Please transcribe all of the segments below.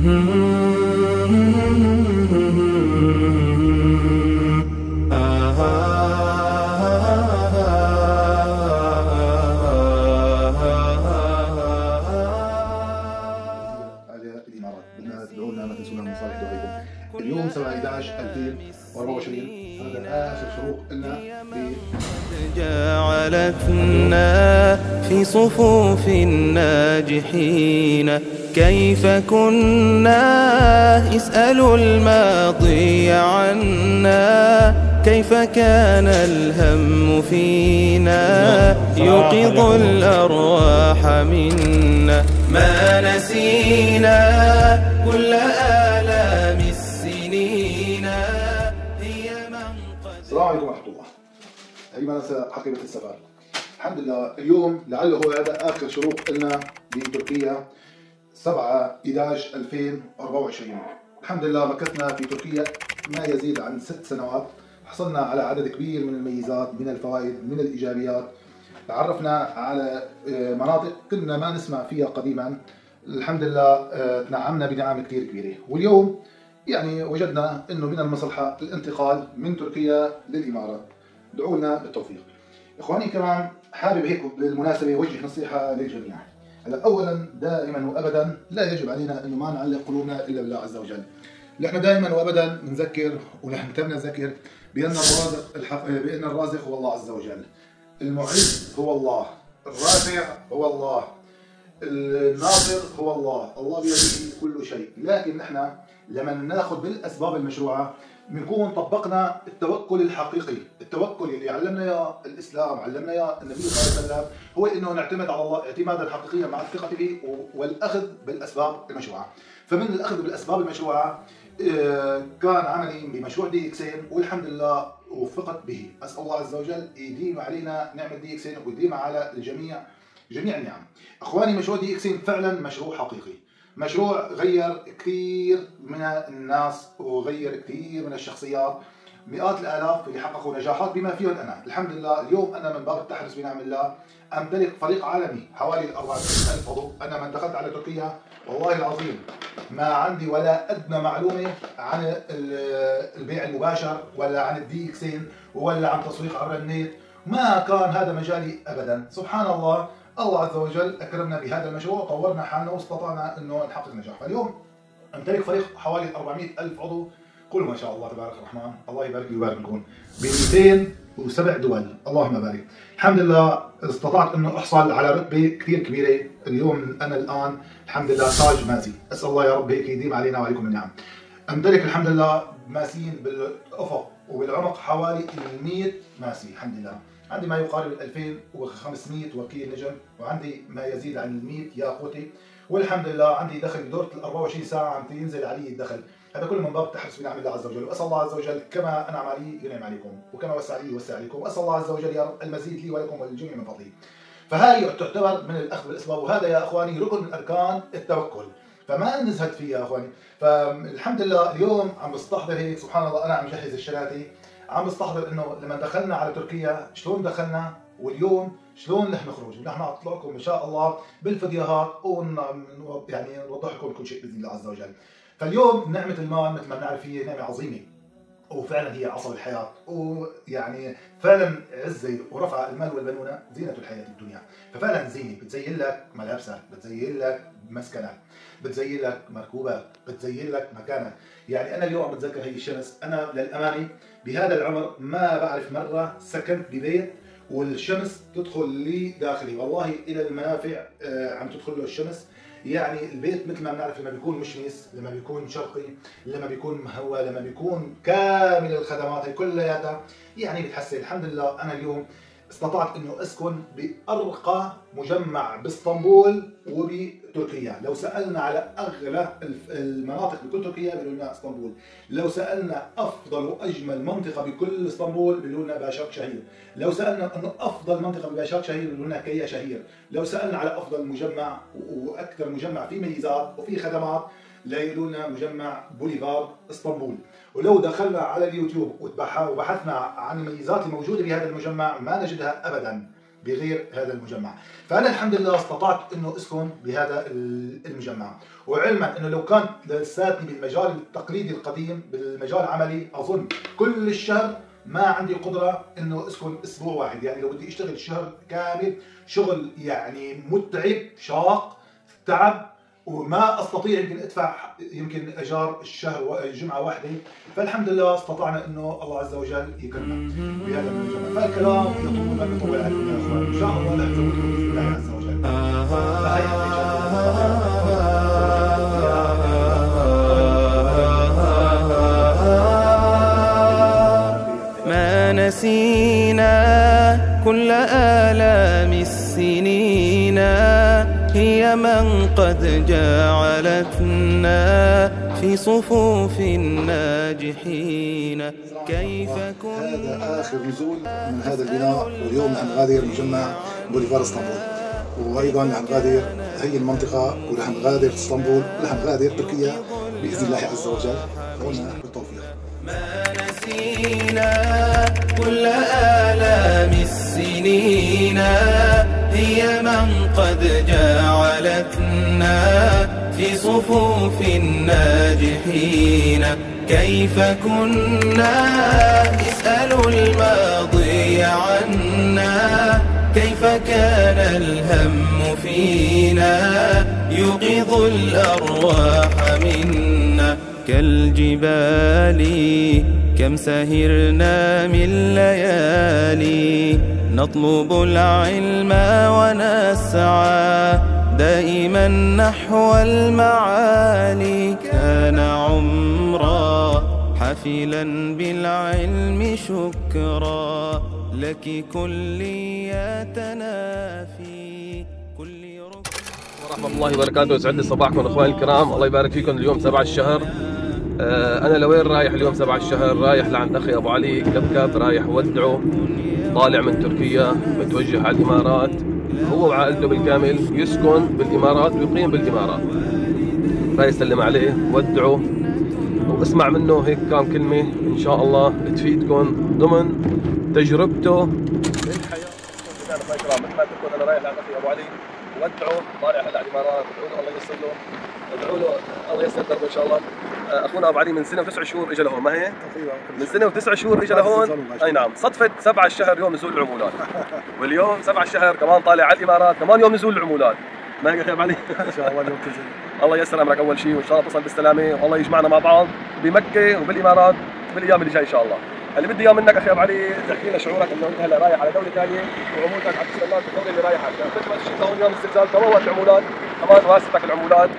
الإمارات بدنا تدعونا ما تنسونا من صالح دعائكم. اليوم 7/11/2024 هذا آخر شروق لنا جعلتنا في صفوف الناجحين. كيف كنا اسألوا الماضي عنا، كيف كان الهم فينا يوقظ الأرواح منا. ما نسينا كل آلام السنين، هي من قد. السلام عليكم ورحمة الله. هي ما ننسى حقيبة السفر. الحمد لله اليوم لعله هو هذا آخر شروق لنا بتركيا 7/11/2024. الحمد لله مكثنا في تركيا ما يزيد عن 6 سنوات. حصلنا على عدد كبير من الميزات، من الفوائد، من الإيجابيات. تعرفنا على مناطق كنا ما نسمع فيها قديما. الحمد لله تنعمنا بنعم كثير كبيرة، واليوم يعني وجدنا انه من المصلحة الانتقال من تركيا للإمارات. ادعوا لنا بالتوفيق. اخواني كمان حابب هيك بالمناسبة اوجه نصيحة للجميع. هلا اولا دائما وابدا لا يجب علينا انه ما نعلق قلوبنا الا بالله عز وجل. نحن دائما وابدا بنذكر ونحن تمنا نذكر بان الرازق هو الله عز وجل. المعز هو الله، الرافع هو الله، الناصر هو الله، الله بيده كل شيء. لكن نحن لما ناخذ بالاسباب المشروعه بنكون طبقنا التوكل الحقيقي. التوكل اللي علمنا اياه الاسلام، علمنا اياه النبي صلى الله عليه وسلم، هو انه نعتمد على الله اعتمادا حقيقيا مع الثقه فيه والاخذ بالاسباب المشروعه. فمن الاخذ بالاسباب المشروعه كان عملي بمشروع دي اكسين، والحمد لله وفقت به. اسال الله عز وجل يديم علينا نعمه دي اكسين ويديم على الجميع جميع النعم. اخواني مشروع دي اكسين فعلا مشروع حقيقي، مشروع غير كثير من الناس وغير كثير من الشخصيات. مئات الالاف اللي حققوا نجاحات بما فيهم انا. الحمد لله اليوم انا من باب التحرس بنعم الله امتلك فريق عالمي حوالي 40,000 عضو. انا من دخلت على تركيا والله العظيم ما عندي ولا ادنى معلومه عن البيع المباشر ولا عن الدي اكسين ولا عن تسويق عبر النت. ما كان هذا مجالي ابدا. سبحان الله، الله عز وجل اكرمنا بهذا المشروع، طورنا حالنا واستطعنا انه نحقق نجاح. فاليوم امتلك فريق حوالي 400,000 عضو. قولوا ما شاء الله تبارك الرحمن، الله يبارك لي ويبارك لكم، ب 207 دول. اللهم بارك. الحمد لله استطعت انه احصل على رتبه كثير كبيره. اليوم انا الان الحمد لله تاج ماسي. اسال الله يا رب هيك يديم علينا وعليكم النعم. امتلك الحمد لله ماسيين بالافق وبالعمق حوالي 100 ماسي. الحمد لله عندي ما يقارب 2500 وكيل نجم، وعندي ما يزيد عن 100 ياقوتي. والحمد لله عندي دخل بدورة ال 24 ساعة عم ينزل علي الدخل. هذا كله من باب التحرس بنعم الله عز وجل. واسال الله عز وجل كما انعم علي ينعم عليكم، وكما وسع لي يوسع عليكم. واسال الله عز وجل يا رب المزيد لي ولكم وللجميع من فضله. فهذه تعتبر من الاخذ بالاسباب، وهذا يا اخواني ركن من اركان التوكل، فما نزهد فيه يا اخواني. فالحمد لله اليوم عم بستحضر هيك سبحان الله، انا عم جهز الشلاتي، عم بستحضر انه لما دخلنا على تركيا شلون دخلنا واليوم شلون رح نخرج. نحن نطلع لكم ان شاء الله بالفيديوهات يعني نوضح لكم كل شيء باذن الله عز وجل. فاليوم نعمه المال مثل ما بنعرف هي نعمه عظيمه، وفعلا هي عصب الحياه، ويعني فعلا عزه ورفع المال والبنون زينه الحياه الدنيا. ففعلا زينه بتزين لك ملابسك، بتزين لك مسكنك، بتزين لك مركوبك، بتزين لك مكانك. يعني انا اليوم عم بتذكر هي الشمس، انا للامانه بهذا العمر ما بعرف مره سكنت ببيت والشمس تدخل لي داخلي، والله الى المنافع عم تدخل له الشمس. يعني البيت مثل ما بنعرف لما بيكون مشمس، لما بيكون شرقي، لما بيكون مهوى، لما بيكون كامل الخدمات هي كلياتها يعني بتحسن. الحمد لله انا اليوم استطعت انه اسكن بارقى مجمع باسطنبول وبتركيا. لو سالنا على اغلى المناطق بكل تركيا بيقولوا لنا اسطنبول. لو سالنا افضل واجمل منطقه بكل اسطنبول بيقولوا لنا باشاك شهير. لو سالنا انه افضل منطقه بباشاك شهير بيقولوا لنا كيا شهير. لو سالنا على افضل مجمع واكثر مجمع فيه ميزات وفيه خدمات لا يقولوا لنا مجمع بوليفارد اسطنبول. ولو دخلنا على اليوتيوب وبحثنا عن الميزات الموجوده بهذا المجمع ما نجدها ابدا. بغير هذا المجمع. فانا الحمد لله استطعت انه اسكن بهذا المجمع، وعلما انه لو كان لساتني بالمجال التقليدي القديم بالمجال العملي اظن كل الشهر ما عندي قدره انه اسكن اسبوع واحد. يعني لو بدي اشتغل شهر كامل شغل يعني متعب شاق تعب، وما استطيع يمكن ادفع يمكن ايجار الشهر جمعه واحده. فالحمد لله استطعنا انه الله عز وجل يكرمنا بهذا المجمع. فالكلام يطول ما بيطول عليكم يا اخوان، ان شاء الله لا نزودكم باذن الله عز وجل. ما نسينا كل آلام السنين، هي من قد جعلتنا في صفوف الناجحين. كيف كنا هذا آخر نزول من هذا البناء، واليوم نحن نغادر مجمع بوليفار اسطنبول، وأيضا نحن نغادر هي المنطقة، ونحن نغادر اسطنبول، ونحن نغادر تركيا بإذن الله عز وجل. قلنا بالتوفيق. ما نسينا كل آلام السنين، هي من قد جعلتنا في صفوف الناجحين. كيف كنا اسألوا الماضي عنا، كيف كان الهم فينا يوقظ الأرواح منا. كالجبال كم سهرنا من ليالي، نطلب العلم ونسعى دائما نحو المعالي. كان عمرا حافلا بالعلم شكرا، لك كلياتنا في كل ركن. ورحمة الله وبركاته. يسعد لي صباحكم اخواني الكرام، الله يبارك فيكم. اليوم 7 الشهر. انا لوين رايح اليوم 7 الشهر؟ رايح لعند اخي ابو علي كبكب، رايح ودعه، طالع من تركيا متوجه على الامارات، هو وعائلته بالكامل يسكن بالامارات ويقيم بالامارات. فيسلم عليه ودعه واسمع منه هيك كم كلمه ان شاء الله تفيدكم ضمن تجربته بالحياه. اخواني الكرام مثل ما تكون انا رايح لعند اخي ابو علي ودعه، طالع هلا على الامارات، ادعوا له الله ييسر له، ادعوا له الله ييسر دربه ان شاء الله. اخونا ابو علي من سنه و9 شهور اجى لهون، ما هي؟ من سنه و9 شهور اجى لهون. اي نعم. صدفه 7 الشهر يوم نزول العمولات، واليوم 7 الشهر كمان طالع على الامارات، كمان يوم نزول العمولات. ما هيك يا اخي ابو علي؟ ان شاء الله اليوم تنزل. الله ييسر امرك اول شيء، وان شاء الله تصل بالسلامه، والله يجمعنا مع بعض بمكه وبالامارات بالايام اللي جاي ان شاء الله. اللي بدي اياه منك اخي ابو علي تحكي لنا شعورك انه انت هلا رايح على دوله ثانيه وعمولتك عم تستناك بالدوله اللي رايح عليها، مثل ما شفت هون يوم الزلزال كمان وقت العمولات، كمان واسفتك العمولات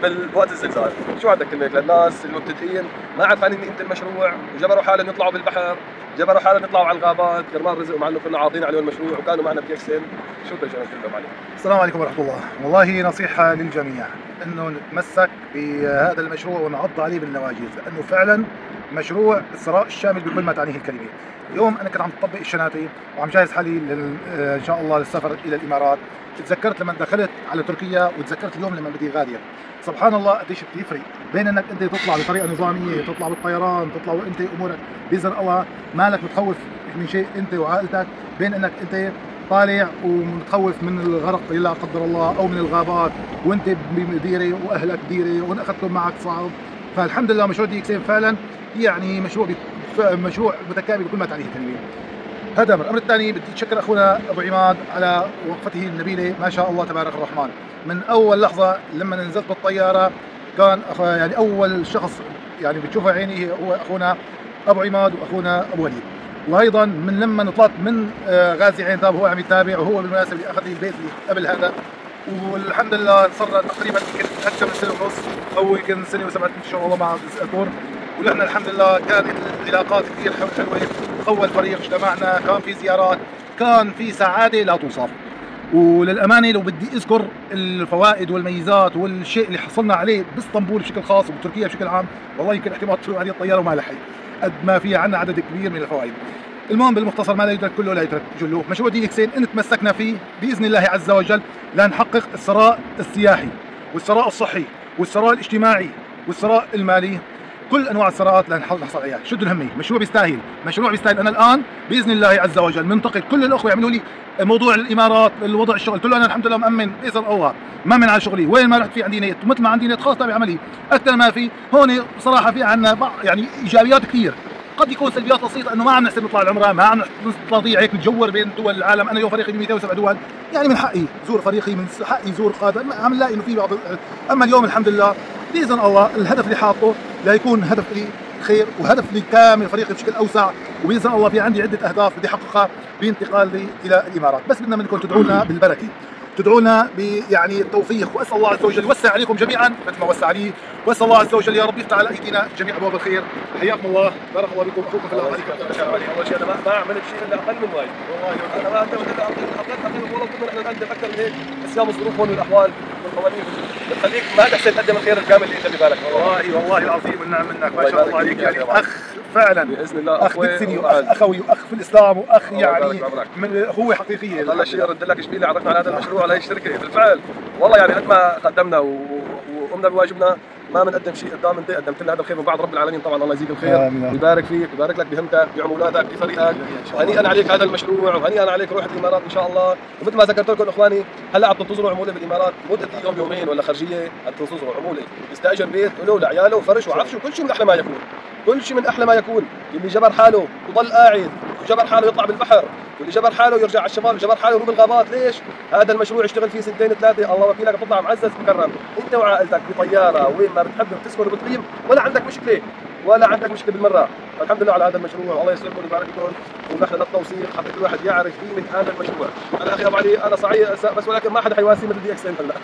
بالوقت الزلزال. شو عندك كلمه للناس المبتدئين ما عارفين قيمه المشروع وجبروا حالهم يطلعوا بالبحر، جبروا حالهم يطلعوا على الغابات كرمال رزق، مع انه كنا عارضين عليهم المشروع وكانوا معنا بكيكسن. شو بدك تقول عليه؟ السلام عليكم ورحمه الله. والله نصيحه للجميع انه نتمسك بهذا المشروع ونعض عليه بالنواجذ، لانه فعلا مشروع الثراء الشامل بكل ما تعنيه الكلمه. اليوم انا كنت عم طبق الشناتي وعم جهز حالي ان شاء الله للسفر الى الامارات. تذكرت لما دخلت على تركيا وتذكرت اليوم لما بدي غادر. سبحان الله قديش بتفرق بين انك انت تطلع بطريقه نظاميه، تطلع بالطيران، تطلع وانت امورك باذن الله مالك متخوف من شيء انت وعائلتك، بين انك انت طالع ومتخوف من الغرق لا قدر الله او من الغابات وانت بديره واهلك بديره وان اخذتهم معك صعب. فالحمد لله مشروع دي اكسين فعلا يعني مشروع متكامل بكل ما تعنيه الكلمه. هذا الامر الثاني بدي اتشكر اخونا ابو عماد على وقفته النبيله، ما شاء الله تبارك الرحمن. من اول لحظه لما نزلت بالطياره كان يعني اول شخص يعني بتشوفه عيني هو اخونا ابو عماد واخونا ابو وليد. وايضا من لما طلعت من غازي عين تاب هو عم يتابع، وهو بالمناسبه اللي اخذ لي البيت اللي قبل هذا. والحمد لله صار تقريبا يمكن اكثر من سنه ونص او يمكن سنه و7 اشهر والله مع الدكتور. ونحن الحمد لله كانت العلاقات كثير حلوه، اول فريق اجتمعنا، كان في زيارات، كان في سعاده لا توصف. وللامانه لو بدي اذكر الفوائد والميزات والشيء اللي حصلنا عليه باسطنبول بشكل خاص وبتركيا بشكل عام، والله يمكن احتمال تروح هذه الطياره وما لحق قد ما في عندنا عدد كبير من الفوائد. المهم بالمختصر ما لا يدرك كله لا يدرك جله. مشروع دي اكسين ان تمسكنا فيه باذن الله عز وجل لنحقق الثراء السياحي والثراء الصحي والثراء الاجتماعي والثراء المالي. كل انواع الثراءات لنحصل عليها. شدوا الهميه، مشروع بيستاهل، مشروع بيستاهل. انا الان باذن الله عز وجل منتقد كل الاخوه يعملوا لي موضوع الامارات، الوضع الشغل، قلت له انا الحمد لله مامن باذن الله، مامن على شغلي، وين ما رحت في عندي نيت، ومثل ما عندي نيت خاص تابع عملي اكثر ما في هون. بصراحه في عندنا يعني ايجابيات كثير، قد يكون سلبيات بسيطه انه ما عم نحسب نطلع العمره، ما عم نستطيع هيك نتجور بين دول العالم. انا اليوم فريقي ب 207 دول، يعني من حقي زور فريقي، من حقي زور قاده، عم نلاقي انه في بعض. اما اليوم الحمد لله باذن الله الهدف اللي حاطه لا يكون هدف لي خير وهدف لكامل فريقي بشكل اوسع، وباذن الله في عندي عده اهداف بدي احققها بانتقالي الى الامارات. بس بدنا منكم تدعونا بالبركه، تدعونا يعني التوفيق، واسال الله عز وجل يوسع عليكم جميعا مثل ما وسع علي، واسال الله عز وجل يا رب يفتح على ايدينا جميع ابواب الخير. حياكم الله، بارك الله بكم، اخوكم في الله. اول شيء انا ما عملت شيء الا اقل من واجب، والله انا ما قدمت الا اقل، والله كنا نقدم اكثر من هيك، بس يا الظروف هون والاحوال والقوانين بتخليك ما تحسن تقدم الخير الكامل اللي انت ببالك. والله العظيم والنعم منك، ما شاء الله عليك، يعني اخ فعلا باذن الله، اخ بتسني واخ اخوي واخ في الاسلام واخ يعني من اخوه حقيقيه. هلا شيء ارد لك ايش اللي عرفنا على هذا المشروع على هي الشركه بالفعل. والله يعني قد ما قدمنا وقمنا بواجبنا ما بنقدم شيء قدام انت قدمت لنا هذا الخير من بعد رب العالمين. طبعا الله يجزيك الخير ويبارك فيك ويبارك لك بهمتك بعمولاتك بفريقك، وهنيئا عليك هذا المشروع، وهنيئا عليك روح الامارات ان شاء الله. ومثل ما ذكرت لكم اخواني، هلا عم تنتظروا عموله بالامارات مده يوم يومين ولا خرجيه، عم تنتظروا عموله، يستاجر بيت له لعياله وفرش وعفش وكل شيء من احلى ما يكون، كل شيء من احلى ما يكون. اللي جبر حاله وضل قاعد، وجبر حاله يطلع بالبحر، واللي جبر حاله يرجع على الشمال، وجبر حاله يروح بالغابات. ليش؟ هذا المشروع اشتغل فيه 2 3 الله وكيلك، بتطلع معزز مكرم انت وعائلتك بطياره وين ما بتحب بتسكن وبتقيم، ولا عندك مشكله بالمره. الحمد لله على هذا المشروع، والله يسلمكم ويبارك فيكم، ونحن للتوصيل حتى كل واحد يعرف قيمه هذا المشروع. انا اخي ابو علي انا صحيح بس ولكن ما حدا حيواسي مثل دي اكسين هلا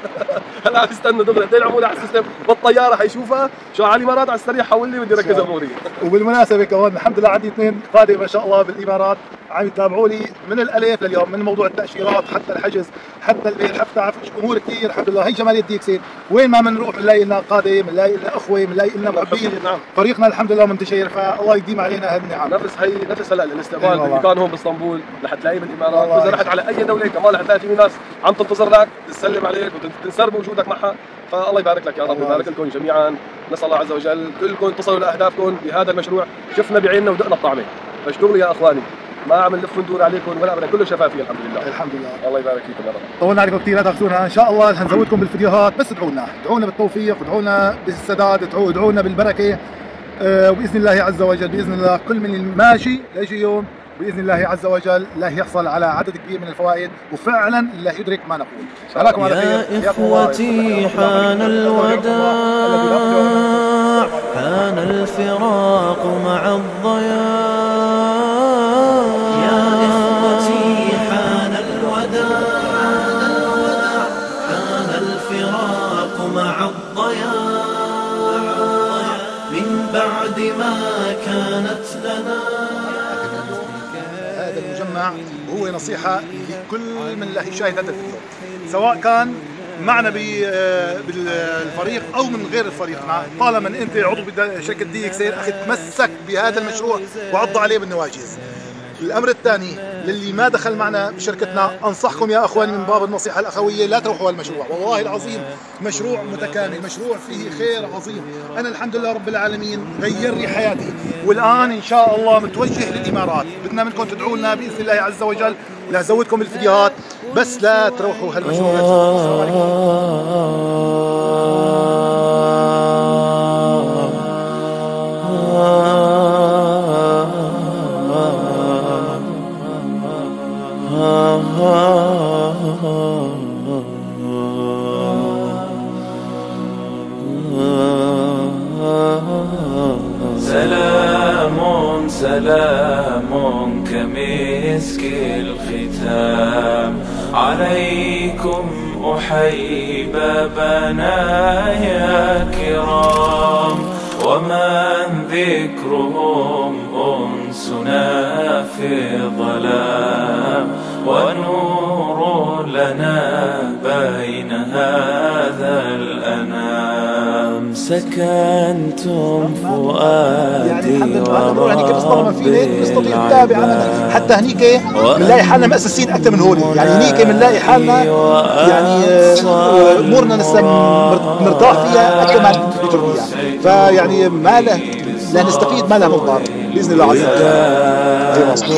هلا عم يستنى دغري قد العموله على السيستم بالطياره حيشوفها شو على الامارات على السريع، حول لي بدي ركز اموري. وبالمناسبه كمان الحمد لله عندي 2 قاده ما شاء الله بالامارات عم يتابعوا لي من الالف لليوم، من موضوع التاشيرات حتى الحجز حتى البيت حتى امور كثير. الحمد لله هي جماليه دي اكسين، وين ما بنروح بنلاقي لنا قاده، بنلاقي لنا اخوه، بنلاقي لنا محبين. نعم. فريقنا الحمد لله منتشر، فالله يديم علينا هالنعم. نفس هلا الاستقبال اللي كان هون باسطنبول رح تلاقيه بالامارات، واذا رحت على اي دوله كمان رح تلاقي في ناس عم تنتظر لك تسلم عليك وتنسر بوجودك معها. فالله يبارك لك يا رب ويبارك لكم جميعا. نسال الله عز وجل كلكم تصلوا لاهدافكم بهذا المشروع. شفنا بعيننا ودقنا الطعمه، فاشتغلوا يا اخواني، ما عم نلف وندور عليكم ولا ابدا، كله شفافيه الحمد لله. الحمد لله، الله يبارك فيكم يا رب. طولنا عليكم كثير، لا تاخذونا، ان شاء الله حنزودكم بالفيديوهات، بس ادعونا بالتوفيق، ادعونا بالسداد، ادعونا بالبركه، وباذن الله عز وجل باذن الله كل من الماشي ليجي يوم باذن الله عز وجل الله يحصل على عدد كبير من الفوائد، وفعلا الله يدرك ما نقول. شكراكم على خير يا اخوتي، حان الوداع، حان الفراق مع الضياع. يا اخوتي حان الوداع، حان الفراق مع الضياع، من بعد ما كانت لنا. هذا المجمع وهو نصيحة لكل من له يشاهد هذا الفيديو، سواء كان معنا بالفريق أو من غير الفريق معه، طالما أنت عضو بشركة دي اكسين أخي تمسك بهذا المشروع وعض عليه بالنواجذ. الأمر الثاني للي ما دخل معنا بشركتنا، أنصحكم يا أخواني من باب النصيحة الأخوية لا تروحوا هالمشروع، والله العظيم مشروع متكامل، مشروع فيه خير عظيم. أنا الحمد لله رب العالمين غير لي حياتي، والآن إن شاء الله متوجه للإمارات. بدنا منكم تدعوا لنا بإذن الله عز وجل لأزودكم الفيديوهات، بس لا تروحوا هالمشروع. السلام عليكم. سلام كمسك الختام عليكم أحيي بنايا كرام، ومن ذكرهم أنسنا في الظلام، ونور لنا بين هذا الأنام. سكنتم فؤادي هنيك بيصطدم فينا نستطيع نتابع عملنا حتى هنيك بنلاقي حالنا مؤسسين اكثر من هول. يعني هنيك بنلاقي حالنا يعني امورنا لسه مرتاح فيها اكثر ما بتركيا. فيعني ما له لا نستفيد ما له مضر باذن الله عز وجل.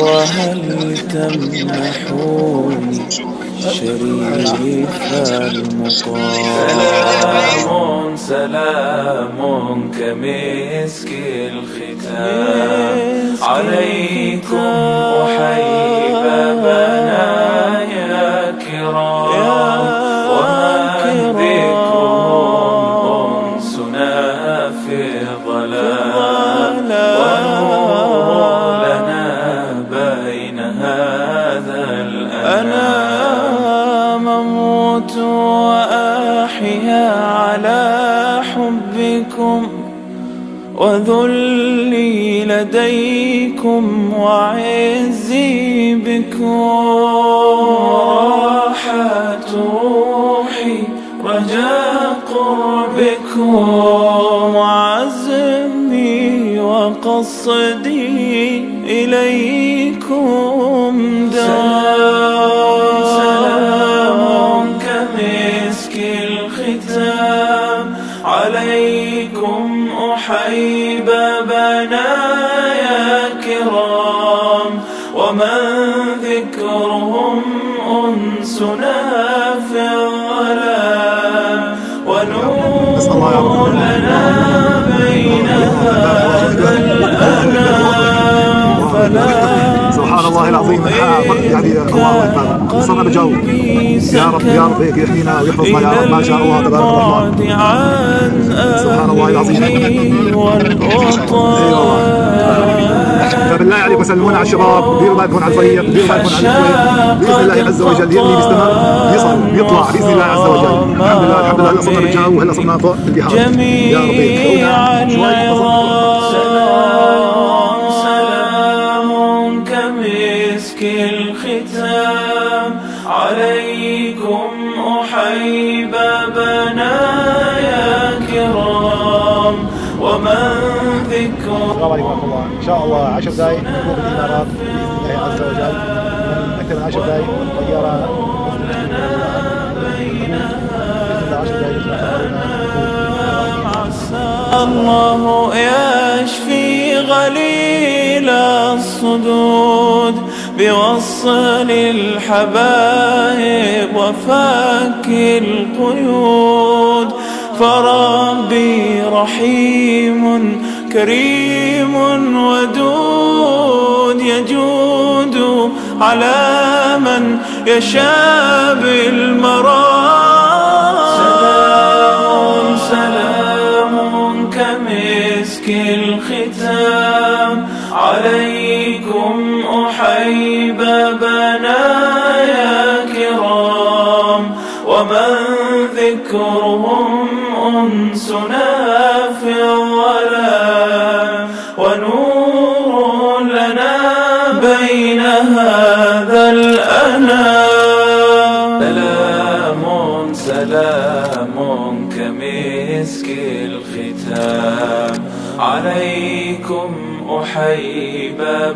وهل تمنحوني شريف المقام سلام كمسك الختام عليكم أحيي بنايا كرام ومن ذكرهم أنسنا في الظلام ونور لنا بين هذا الأنام أموت وأحيا على حبكم وذلي لديكم وعزي بكم راحة روحي رجاء قربكم وعزمي وقصدي إليكم سلام كمسك الختام عليكم أحيي بنايا كرام ومن ذكرهم أنسنا في الظلام ونور لنا بين هذا الأنام فلا سبحان الله العظيم. يعني الله اكبر صرنا بجاوب. يا رب يا رب هيك يحمينا ويحفظنا يا رب ما شاء الله تبارك الرحمن. سبحان الله العظيم. فبالله عليكم سلمونا على الشباب، ديروا بالكم على الفريق، ديروا بالكم على الكويت باذن الله عز وجل. يلي بيستمر يصل بيطلع باذن الله عز وجل. الحمد لله الحمد لله. هلا صرنا بالجو وهلا صرنا فوق في البحار. يا رب سلام كمسك الختام عليكم أحيي بنايا كرام ومن ذكر. السلام عليكم ورحمه الله. ان شاء الله 10 دقائق نكون بالامارات باذن الله عز وجل. اكثر من 10 دقائق طياره الله يشفي غليل الصدود بوصل الحبايب وفك القيود فربي رحيم كريم ودود يجود على من يشاء بالمرام سلام كمسك الختام عليكم أحيي بنايا كرام ومن ذكرهم أنسنا في الظلام ونور لنا بين هذا الأنام سلام كمسك الختام عليكم أحيي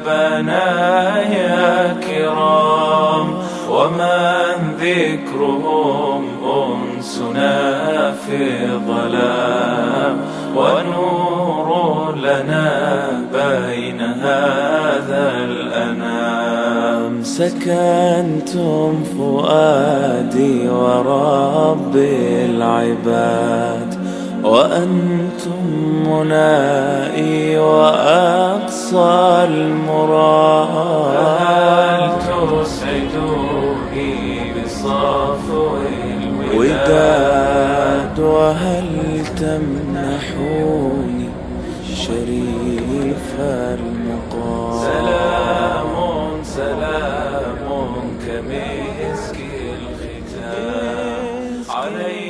بنايا كرام ومن ذكرهم أنسنا في الظلام ونور لنا بين هذا الأنام سكنتم فؤادي ورب العباد وأنتم منائي وأقصى المراد هل تسعدوني بصفو الوداد وهل تمنحوني شريف المقام سلام كمسك الختام علي